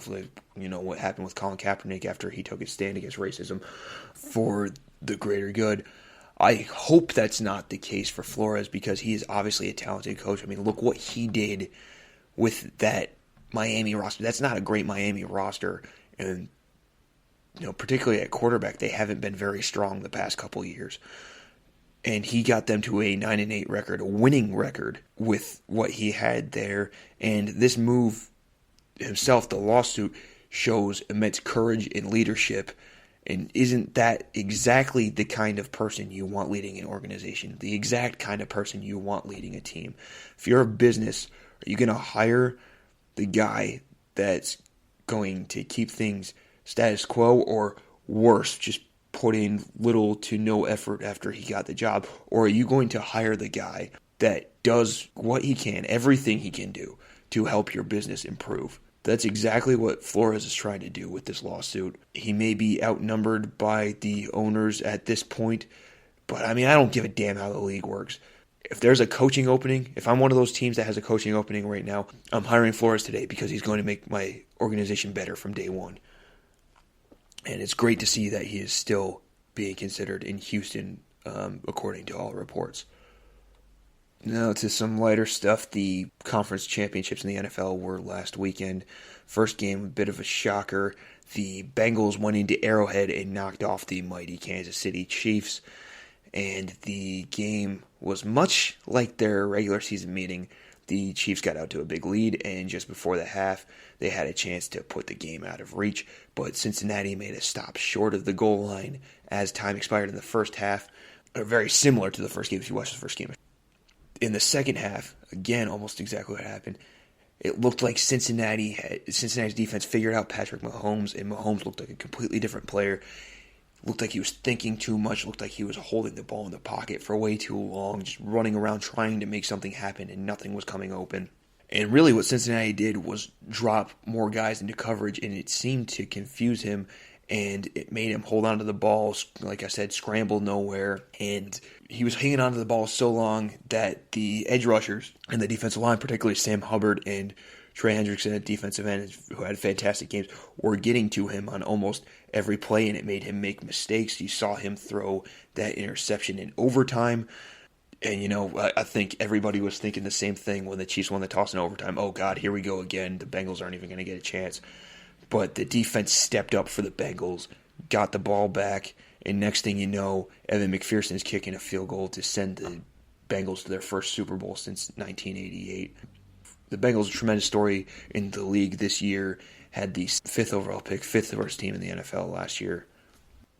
hopefully, what happened with Colin Kaepernick after he took his stand against racism for the greater good. I hope that's not the case for Flores because he is obviously a talented coach. I mean, look what he did with that Miami roster. That's not a great Miami roster. And, particularly at quarterback, they haven't been very strong the past couple of years. And he got them to a 9-8 record, a winning record with what he had there. And this move himself, the lawsuit, shows immense courage and leadership. And isn't that exactly the kind of person you want leading an organization? The exact kind of person you want leading a team. If you're a business, are you going to hire the guy that's going to keep things status quo, or worse, just put in little to no effort after he got the job? Or are you going to hire the guy that does what he can, everything he can do to help your business improve? That's exactly what Flores is trying to do with this lawsuit. He may be outnumbered by the owners at this point, but I don't give a damn how the league works. If there's a coaching opening, if I'm one of those teams that has a coaching opening right now, I'm hiring Flores today because he's going to make my organization better from day one. And it's great to see that he is still being considered in Houston, according to all reports. Now to some lighter stuff. The conference championships in the NFL were last weekend. First game, a bit of a shocker. The Bengals went into Arrowhead and knocked off the mighty Kansas City Chiefs. And the game was much like their regular season meeting. The Chiefs got out to a big lead, and just before the half, they had a chance to put the game out of reach. But Cincinnati made a stop short of the goal line as time expired in the first half. Very similar to the first game if you watched the first game. In the second half, again, almost exactly what happened. It looked like Cincinnati's defense figured out Patrick Mahomes, and Mahomes looked like a completely different player. Looked like he was thinking too much. Looked like he was holding the ball in the pocket for way too long, just running around trying to make something happen, and nothing was coming open. And really what Cincinnati did was drop more guys into coverage, and it seemed to confuse him, and it made him hold on to the ball, like I said, scramble nowhere. And he was hanging on to the ball so long that the edge rushers and the defensive line, particularly Sam Hubbard and Trey Hendrickson at defensive end, who had fantastic games, were getting to him on almost every play, and it made him make mistakes. You saw him throw that interception in overtime. And, I think everybody was thinking the same thing when the Chiefs won the toss in overtime. Oh, God, here we go again. The Bengals aren't even going to get a chance. But the defense stepped up for the Bengals, got the ball back, and next thing you know, Evan McPherson is kicking a field goal to send the Bengals to their first Super Bowl since 1988. The Bengals, a tremendous story in the league this year, had the 5th overall pick, 5th worst team in the NFL last year.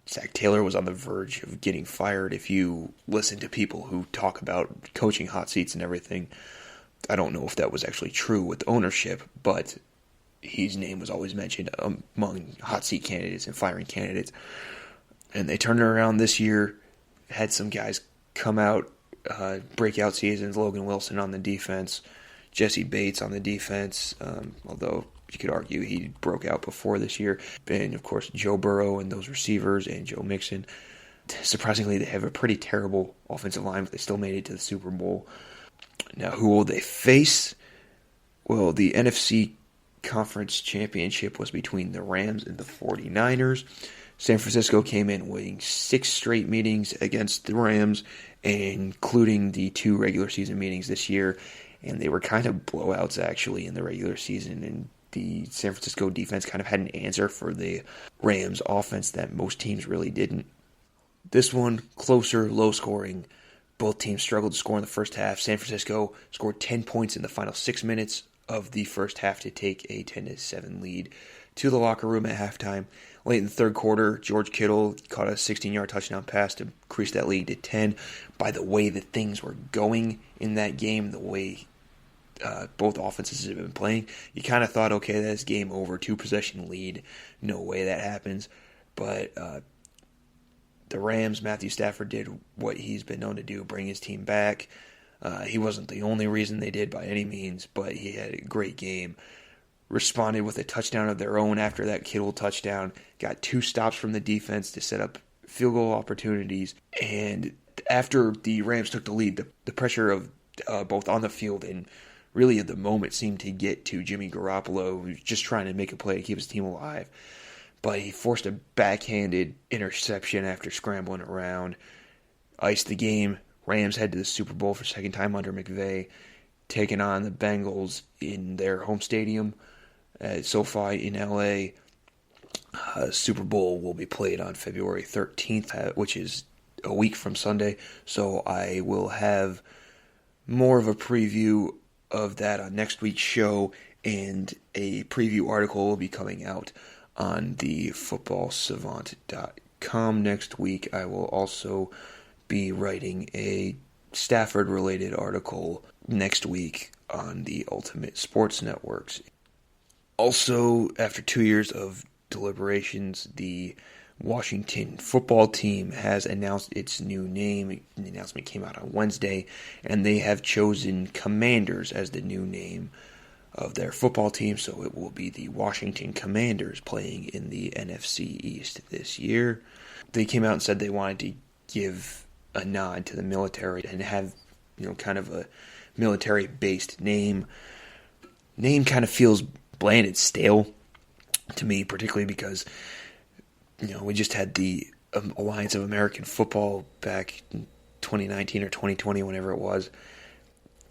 Zach Taylor was on the verge of getting fired. If you listen to people who talk about coaching hot seats and everything, I don't know if that was actually true with ownership, but his name was always mentioned among hot seat candidates and firing candidates. And they turned it around this year, had some guys come out, breakout seasons, Logan Wilson on the defense, Jesse Bates on the defense, although you could argue he broke out before this year. And, of course, Joe Burrow and those receivers and Joe Mixon. Surprisingly, they have a pretty terrible offensive line, but they still made it to the Super Bowl. Now, who will they face? Well, the NFC Conference Championship was between the Rams and the 49ers. San Francisco came in winning 6 straight meetings against the Rams, including the 2 regular season meetings this year. And they were kind of blowouts, actually, in the regular season. And the San Francisco defense kind of had an answer for the Rams offense that most teams really didn't. This one, closer, low scoring. Both teams struggled to score in the first half. San Francisco scored 10 points in the final 6 minutes of the first half to take a 10-7 lead to the locker room at halftime. Late in the third quarter, George Kittle caught a 16-yard touchdown pass to increase that lead to 10. By the way that things were going in that game, the way both offenses have been playing, you kind of thought, okay, that's game over, 2-possession lead. No way that happens. But the Rams, Matthew Stafford did what he's been known to do, bring his team back. He wasn't the only reason they did by any means, but he had a great game. Responded with a touchdown of their own after that Kittle touchdown. Got 2 stops from the defense to set up field goal opportunities. And after the Rams took the lead, the pressure of both on the field and really at the moment seemed to get to Jimmy Garoppolo, who's just trying to make a play to keep his team alive. But he forced a backhanded interception after scrambling around, iced the game. Rams head to the Super Bowl for second time under McVay, taking on the Bengals in their home stadium at SoFi in LA. Super Bowl will be played on February 13th, which is a week from Sunday. So I will have more of a preview of that on next week's show, and a preview article will be coming out on the footballsavant.com next week. I will also be writing a Stafford-related article next week on the Ultimate Sports Networks. Also, after 2 years of deliberations, the Washington football team has announced its new name. The announcement came out on Wednesday, and they have chosen Commanders as the new name of their football team, so it will be the Washington Commanders playing in the NFC East this year. They came out and said they wanted to give a nod to the military and have, kind of a military-based name. Name kind of feels bland and stale to me, particularly because, we just had the Alliance of American Football back in 2019 or 2020, whenever it was,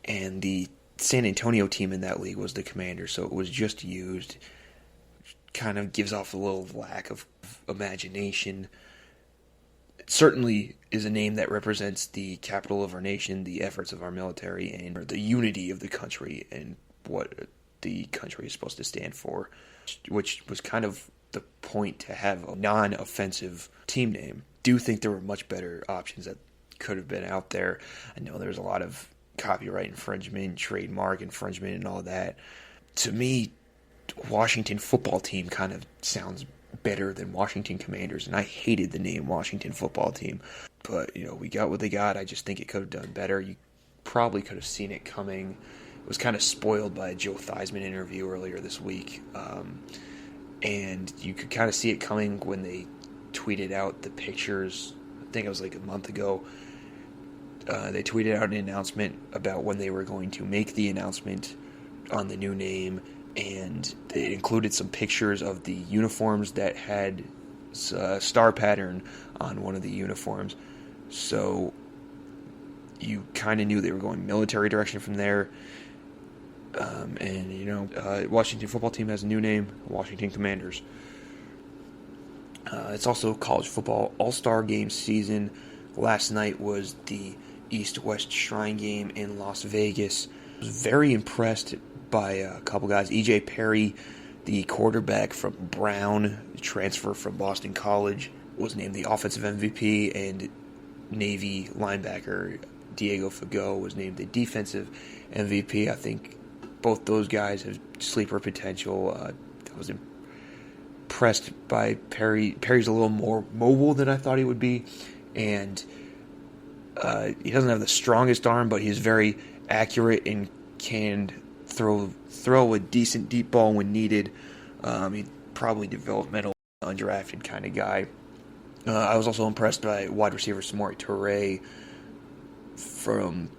and the San Antonio team in that league was the Commanders, so it was just used. Kind of gives off a little lack of imagination. It certainly is a name that represents the capital of our nation, the efforts of our military, and the unity of the country and what the country is supposed to stand for, which was kind of the point to have a non-offensive team name. Do think there were much better options that could have been out there. I know there's a lot of copyright infringement, trademark infringement, and all that. To me, Washington football team kind of sounds better than Washington Commanders, and I hated the name Washington football team. But, we got what they got. I just think it could have done better. You probably could have seen it coming. It was kind of spoiled by a Joe Theismann interview earlier this week. And you could kind of see it coming when they tweeted out the pictures. I think it was like a month ago. They tweeted out an announcement about when they were going to make the announcement on the new name, and it included some pictures of the uniforms that had a star pattern on one of the uniforms. So you kind of knew they were going military direction from there. Washington football team has a new name, Washington Commanders. It's also college football all-star game season. Last night was the East-West Shrine game in Las Vegas. I was very impressed by a couple guys. E.J. Perry, the quarterback from Brown, transfer from Boston College, was named the offensive MVP, and Navy linebacker Diego Fagot was named the defensive MVP. I think both those guys have sleeper potential. I was impressed by Perry. Perry's a little more mobile than I thought he would be, and he doesn't have the strongest arm, but he's very accurate and can throw a decent deep ball when needed. He's probably developmental, undrafted kind of guy. I was also impressed by wide receiver Samori Toure from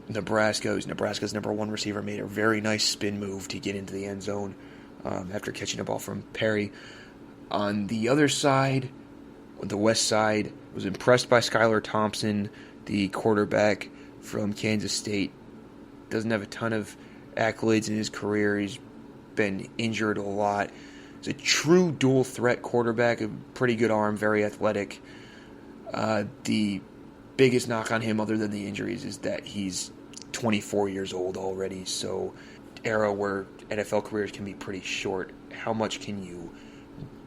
Nebraska, who's Nebraska's number one receiver, made a very nice spin move to get into the end zone after catching a ball from Perry. On the other side, the west side, was impressed by Skylar Thompson, the quarterback from Kansas State. Doesn't have a ton of accolades in his career. He's been injured a lot. He's a true dual threat quarterback, a pretty good arm, very athletic. The biggest knock on him, other than the injuries, is that he's 24 years old already, so era where NFL careers can be pretty short. How much can you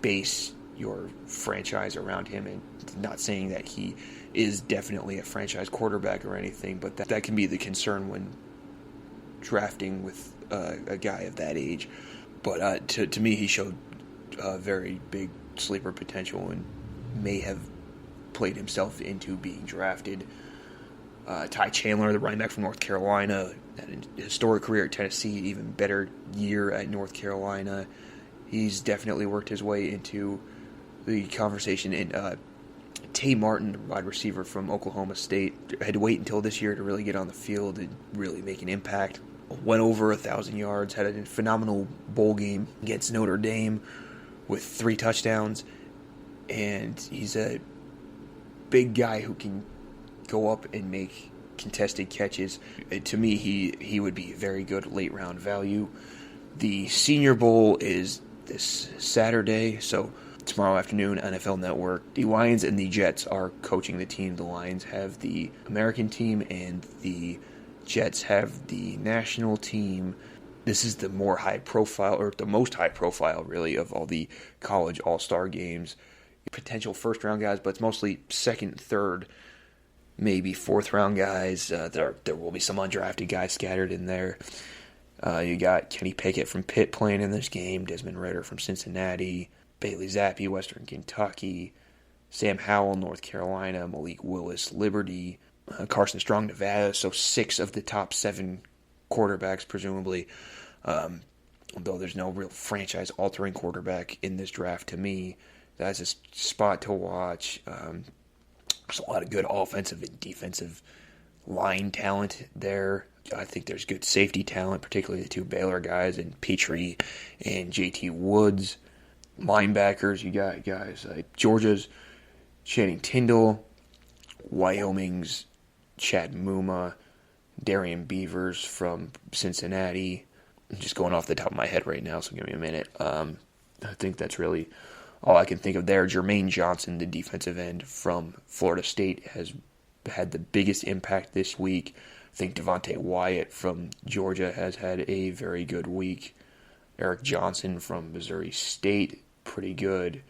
base your franchise around him? And not saying that he is definitely a franchise quarterback or anything, but that can be the concern when drafting with a guy of that age. But to me, he showed very big sleeper potential and may have played himself into being drafted. Ty Chandler, the running back from North Carolina, had a historic career at Tennessee, even better year at North Carolina. He's definitely worked his way into the conversation. And Tay Martin, the wide receiver from Oklahoma State, had to wait until this year to really get on the field and really make an impact. went over 1,000 yards, had a phenomenal bowl game against Notre Dame with 3 touchdowns, and he's a big guy who can go up and make contested catches. To me, he would be very good late round value. The Senior Bowl is this Saturday, so tomorrow afternoon, NFL Network. The Lions and the Jets are coaching the team. The Lions have the American team, and the Jets have the national team. This is the more high profile, or the most high profile, really, of all the college all-star games. Potential first-round guys, but it's mostly second, third, maybe fourth-round guys. There will be some undrafted guys scattered in there. You got Kenny Pickett from Pitt playing in this game, Desmond Ridder from Cincinnati, Bailey Zappi, Western Kentucky, Sam Howell, North Carolina, Malik Willis, Liberty, Carson Strong, Nevada. So 6 of the top 7 quarterbacks, presumably. Although there's no real franchise-altering quarterback in this draft to me. That's a spot to watch. There's a lot of good offensive and defensive line talent there. I think there's good safety talent, particularly the 2 Baylor guys, and Petrie and JT Woods. Linebackers, you got guys like Georgia's Channing Tindall, Wyoming's Chad Muma, Darian Beavers from Cincinnati. I'm just going off the top of my head right now, so give me a minute. I think that's really all I can think of there. Jermaine Johnson, the defensive end from Florida State, has had the biggest impact this week. I think Devontae Wyatt from Georgia has had a very good week. Eric Johnson from Missouri State, pretty good.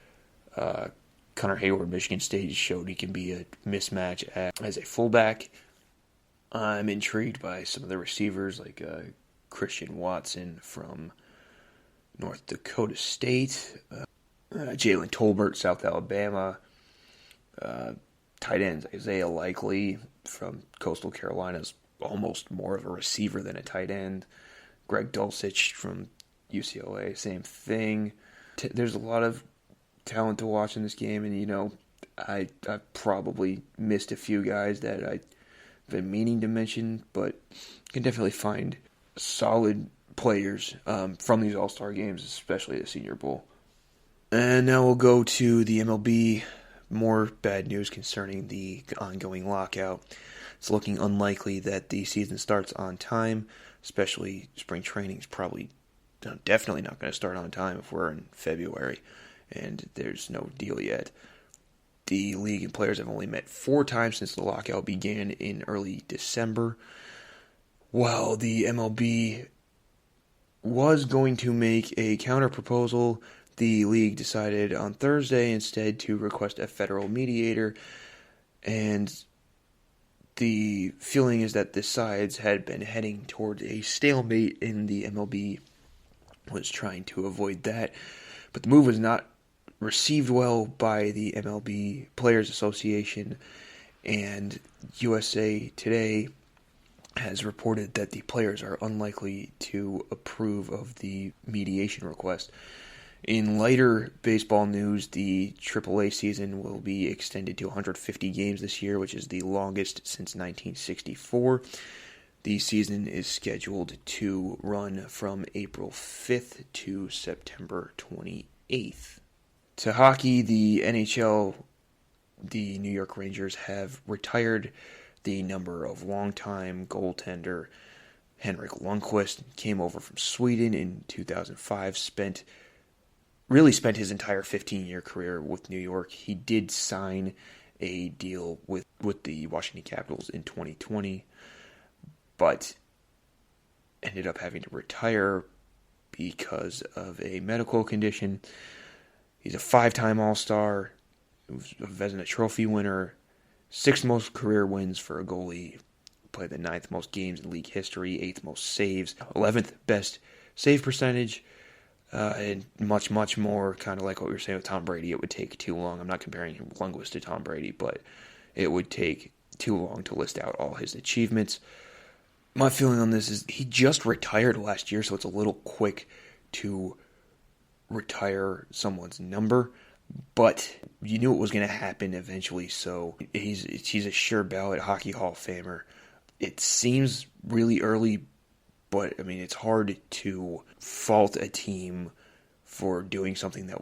Connor Hayward, Michigan State, showed he can be a mismatch as a fullback. I'm intrigued by some of the receivers like Christian Watson from North Dakota State, Jalen Tolbert, South Alabama, tight ends Isaiah Likely from Coastal Carolina's almost more of a receiver than a tight end. Greg Dulcich from UCLA, same thing. There's a lot of talent to watch in this game, and I probably missed a few guys that I've been meaning to mention, but you can definitely find solid players from these all-star games, especially the Senior Bowl. And now we'll go to the MLB. More bad news concerning the ongoing lockout. It's looking unlikely that the season starts on time, especially spring training is definitely not going to start on time if we're in February and there's no deal yet. The league and players have only met 4 times since the lockout began in early December. While the MLB was going to make a counter-proposal, the league decided on Thursday instead to request a federal mediator, and the feeling is that the sides had been heading towards a stalemate, and the MLB was trying to avoid that. But the move was not received well by the MLB Players Association, and USA Today has reported that the players are unlikely to approve of the mediation request. In lighter baseball news, the AAA season will be extended to 150 games this year, which is the longest since 1964. The season is scheduled to run from April 5th to September 28th. To hockey, the NHL, the New York Rangers have retired the number of longtime goaltender Henrik Lundqvist. Came over from Sweden in 2005, spent his entire 15-year career with New York. He did sign a deal with the Washington Capitals in 2020, but ended up having to retire because of a medical condition. He's a 5-time All-Star, a Vezina Trophy winner, 6th most career wins for a goalie, played the 9th most games in league history, 8th most saves, 11th best save percentage, and much, much more, kind of like what we were saying with Tom Brady. It would take too long. I'm not comparing Lundqvist to Tom Brady, but it would take too long to list out all his achievements. My feeling on this is he just retired last year, so it's a little quick to retire someone's number, but you knew it was going to happen eventually, so he's a sure ballot Hockey Hall of Famer. It seems really early, But, I mean, it's hard to fault a team for doing something that